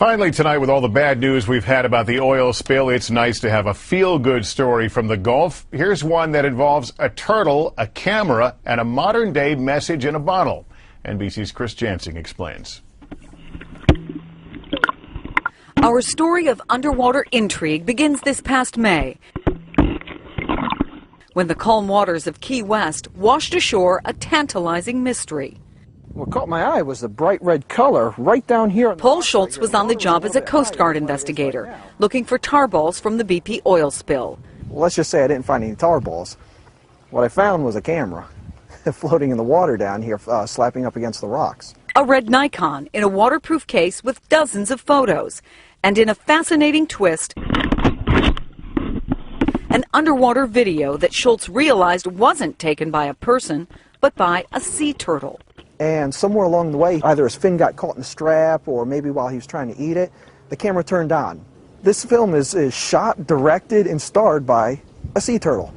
Finally tonight, with all the bad news we've had about the oil spill, it's nice to have a feel-good story from the Gulf. Here's one that involves a turtle, a camera, and a modern-day message in a bottle. NBC's Chris Jansing explains. Our story of underwater intrigue begins this past May, when the calm waters of Key West washed ashore a tantalizing mystery. What caught my eye was the bright red color right down here. Paul Schultz was on the job as a Coast Guard investigator, looking for tar balls from the BP oil spill. Let's just say I didn't find any tar balls. What I found was a camera floating in the water down here, slapping up against the rocks. A red Nikon in a waterproof case with dozens of photos. And in a fascinating twist, an underwater video that Schultz realized wasn't taken by a person, but by a sea turtle. And somewhere along the way, either his fin got caught in the strap or maybe while he was trying to eat it, the camera turned on. This film is shot, directed, and starred by a sea turtle,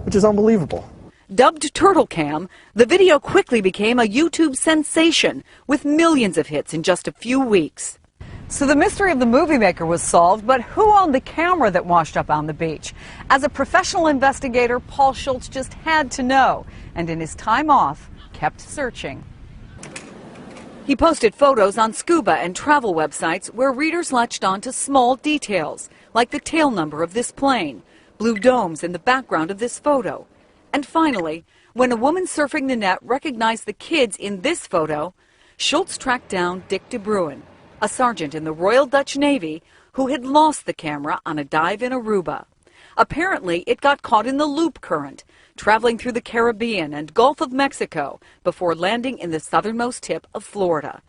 which is unbelievable. Dubbed Turtle Cam, the video quickly became a YouTube sensation with millions of hits in just a few weeks. So the mystery of the movie maker was solved, but who owned the camera that washed up on the beach? As a professional investigator, Paul Schultz just had to know, and in his time off, kept searching. He posted photos on scuba and travel websites where readers latched on to small details, like the tail number of this plane, blue domes in the background of this photo. And finally, when a woman surfing the net recognized the kids in this photo, Schultz tracked down Dick de Bruin, a sergeant in the Royal Dutch Navy who had lost the camera on a dive in Aruba. Apparently, it got caught in the loop current, traveling through the Caribbean and Gulf of Mexico before landing in the southernmost tip of Florida.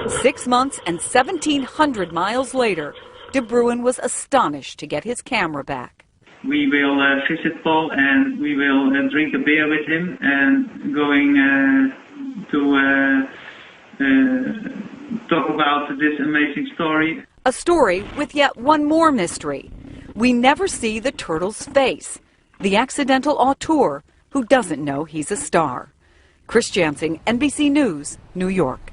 6 months and 1,700 miles later, de Bruin was astonished to get his camera back. We will visit Paul and we will drink a beer with him and going to talk about this amazing story. A story with yet one more mystery. We never see the turtle's face, the accidental auteur who doesn't know he's a star. Chris Jansing, NBC News, New York.